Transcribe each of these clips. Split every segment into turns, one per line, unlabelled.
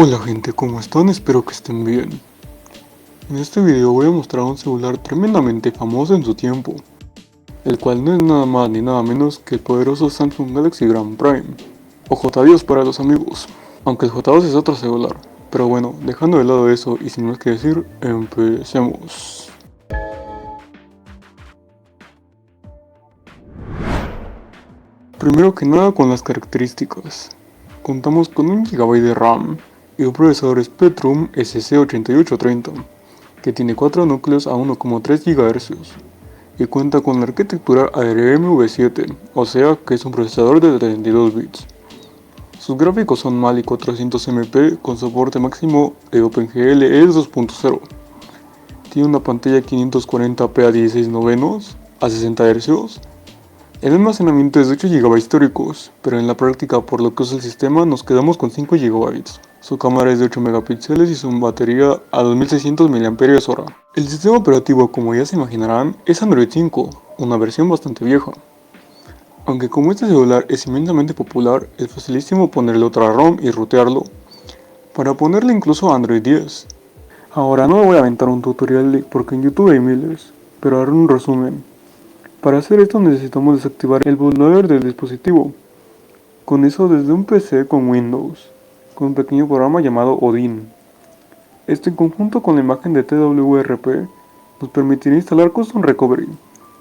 Hola gente, ¿cómo están? Espero que estén bien. En este video voy a mostrar un celular tremendamente famoso en su tiempo, el cual no es nada más ni nada menos que el poderoso Samsung Galaxy Grand Prime, o J2 para los amigos, aunque el J2 es otro celular. Pero bueno, dejando de lado eso y sin más que decir, empecemos. Primero que nada con las características. Contamos con 1 GB de RAM y un procesador Spectrum SC8830, que tiene 4 núcleos a 1,3 GHz y cuenta con la arquitectura ARMv7, o sea que es un procesador de 32 bits. Sus gráficos son Mali 400MP con soporte máximo de OpenGL ES 2.0. Tiene una pantalla 540p a 16 novenos a 60 Hz. El almacenamiento es de 8 GB históricos, pero en la práctica por lo que usa el sistema nos quedamos con 5 GB. Su cámara es de 8 megapíxeles y su batería a 2600 mAh. El sistema operativo, como ya se imaginarán, es Android 5, una versión bastante vieja. Aunque como este celular es inmensamente popular, es facilísimo ponerle otra ROM y rutearlo, para ponerle incluso Android 10. Ahora no me voy a aventar un tutorial porque en YouTube hay miles, pero haré un resumen. Para hacer esto necesitamos desactivar el bootloader del dispositivo. Con eso desde un PC con Windows, con un pequeño programa llamado Odin. Esto en conjunto con la imagen de TWRP nos permitirá instalar Custom Recovery,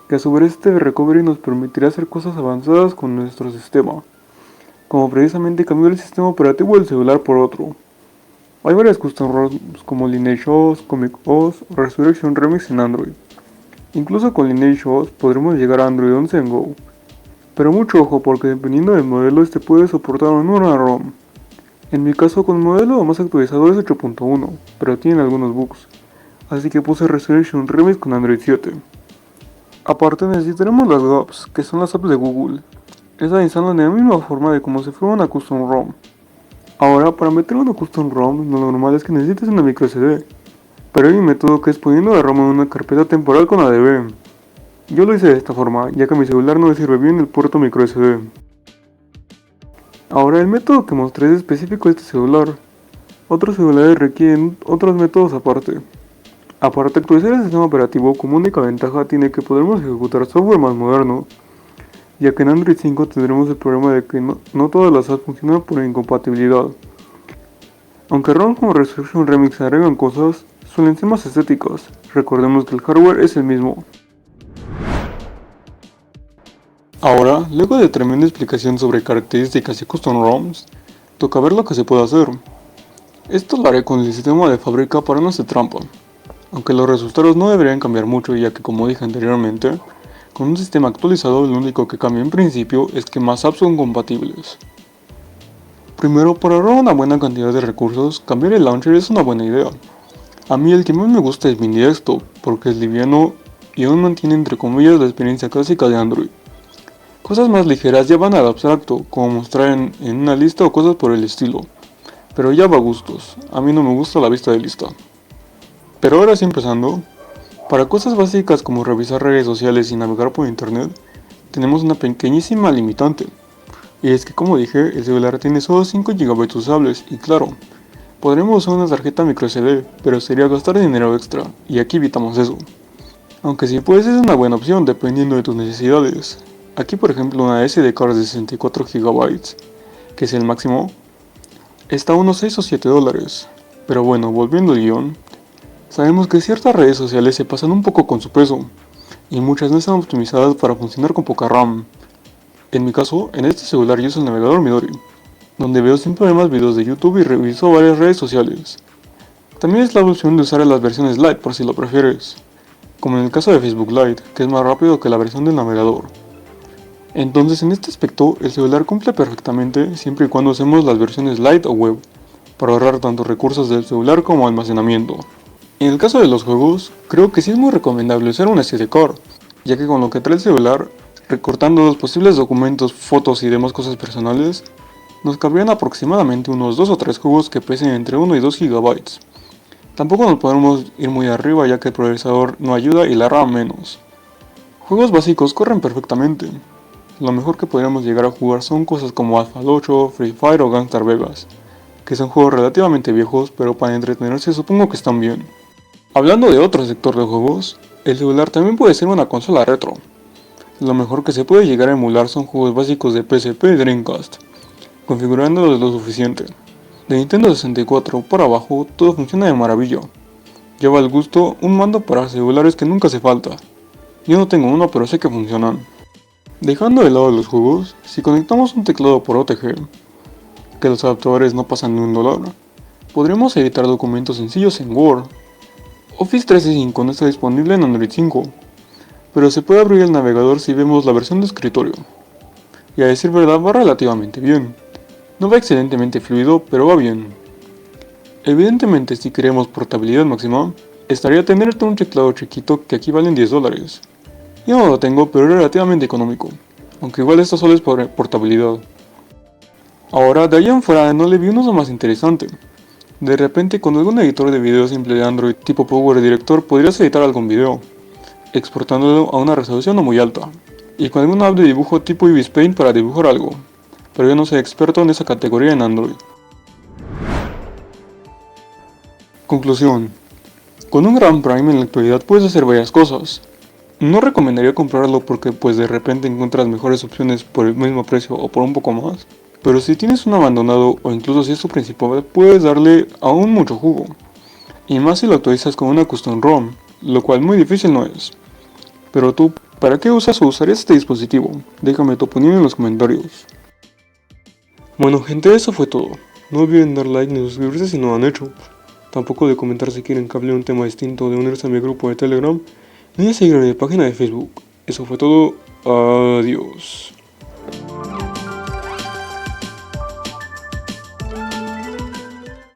que a su vez este recovery nos permitirá hacer cosas avanzadas con nuestro sistema, como precisamente cambiar el sistema operativo del celular por otro. Hay varias custom ROMs como Lineage OS, Comic OS o Resurrection Remix en Android. Incluso con Lineage OS podremos llegar a Android 11 en Go. Pero mucho ojo porque dependiendo del modelo este puede soportar o no una ROM. En mi caso con el modelo más actualizado es 8.1, pero tiene algunos bugs, así que puse Resurrection Remix con Android 7. Aparte necesitaremos las apps, que son las apps de Google. Esas instalan de la misma forma de como si fuera una custom ROM. Ahora para meter una custom ROM lo normal es que necesites una microSD, pero hay un método que es poniendo la ROM en una carpeta temporal con ADB. Yo lo hice de esta forma, ya que a mi celular no le sirve bien el puerto microSD. Ahora el método que mostré es específico de este celular. Otros celulares requieren otros métodos aparte. Aparte actualizar el sistema operativo como única ventaja tiene que podremos ejecutar software más moderno, ya que en Android 5 tendremos el problema de que no todas las apps funcionan por incompatibilidad. Aunque ROM como Resurrection Remix agregan cosas, suelen ser más estéticas, recordemos que el hardware es el mismo. Ahora, luego de tremenda explicación sobre características y custom ROMs, toca ver lo que se puede hacer. Esto lo haré con el sistema de fábrica para no hacer trampa, aunque los resultados no deberían cambiar mucho ya que como dije anteriormente, con un sistema actualizado lo único que cambia en principio es que más apps son compatibles. Primero, para ahorrar una buena cantidad de recursos, cambiar el launcher es una buena idea. A mí el que más me gusta es Mini Desktop, porque es liviano y aún mantiene entre comillas la experiencia clásica de Android. Cosas más ligeras ya van al abstracto, como mostrar en una lista o cosas por el estilo, pero ya va a gustos, a mí no me gusta la vista de lista. Pero ahora sí empezando, para cosas básicas como revisar redes sociales y navegar por internet, tenemos una pequeñísima limitante, y es que como dije, el celular tiene solo 5 GB usables y claro, podremos usar una tarjeta microSD, pero sería gastar dinero extra, y aquí evitamos eso. Aunque si puedes es una buena opción dependiendo de tus necesidades. Aquí por ejemplo una SD card de 64 GB, que es el máximo, está a unos 6 o 7 dólares. Pero bueno, volviendo al guión, sabemos que ciertas redes sociales se pasan un poco con su peso, y muchas no están optimizadas para funcionar con poca RAM. En mi caso, en este celular yo uso el navegador Midori, donde veo sin problemas videos de YouTube y reviso varias redes sociales. También es la opción de usar las versiones Lite por si lo prefieres, como en el caso de Facebook Lite, que es más rápido que la versión del navegador. Entonces en este aspecto el celular cumple perfectamente siempre y cuando usemos las versiones Lite o Web, para ahorrar tanto recursos del celular como almacenamiento. En el caso de los juegos, creo que sí es muy recomendable usar una SD card, ya que con lo que trae el celular, recortando los posibles documentos, fotos y demás cosas personales, nos cabrían aproximadamente unos 2 o 3 juegos que pesen entre 1 y 2 GB. Tampoco nos podemos ir muy arriba ya que el procesador no ayuda y la RAM menos. Juegos básicos corren perfectamente. Lo mejor que podríamos llegar a jugar son cosas como Asphalt 8, Free Fire o Gangstar Vegas, que son juegos relativamente viejos, pero para entretenerse supongo que están bien. Hablando de otro sector de juegos, el celular también puede ser una consola retro. Lo mejor que se puede llegar a emular son juegos básicos de PSP y Dreamcast, configurándolos lo suficiente. De Nintendo 64 para abajo todo funciona de maravilla. Lleva al gusto un mando para celulares que nunca hace falta. Yo no tengo uno, pero sé que funcionan. Dejando de lado los juegos, si conectamos un teclado por OTG, que los adaptadores no pasan ni $1, podremos editar documentos sencillos en Word. Office 365 no está disponible en Android 5, pero se puede abrir el navegador si vemos la versión de escritorio. Y a decir verdad va relativamente bien. No va excelentemente fluido, pero va bien. Evidentemente si queremos portabilidad máxima, estaría tenerte un teclado chiquito que aquí valen $10. Yo no lo tengo, pero es relativamente económico, aunque igual esto solo es por portabilidad. Ahora, de ahí en fuera no le vi un uso más interesante. De repente con algún editor de video simple de Android tipo Power Director podrías editar algún video, exportándolo a una resolución no muy alta, y con algún app de dibujo tipo Ibis Paint para dibujar algo, pero yo no soy experto en esa categoría en Android. Conclusión. Con un gran Prime en la actualidad puedes hacer varias cosas. No recomendaría comprarlo porque pues de repente encuentras mejores opciones por el mismo precio o por un poco más. Pero si tienes un abandonado o incluso si es tu principal, puedes darle aún mucho jugo. Y más si lo actualizas con una custom ROM, lo cual muy difícil no es. Pero tú, ¿para qué usas o usarías este dispositivo? Déjame tu opinión en los comentarios. Bueno gente, eso fue todo. No olviden dar like ni suscribirse si no lo han hecho. Tampoco de comentar si quieren que hable de un tema distinto, de unirse a mi grupo de Telegram, ni de seguirme en mi página de Facebook. Eso fue todo. Adiós.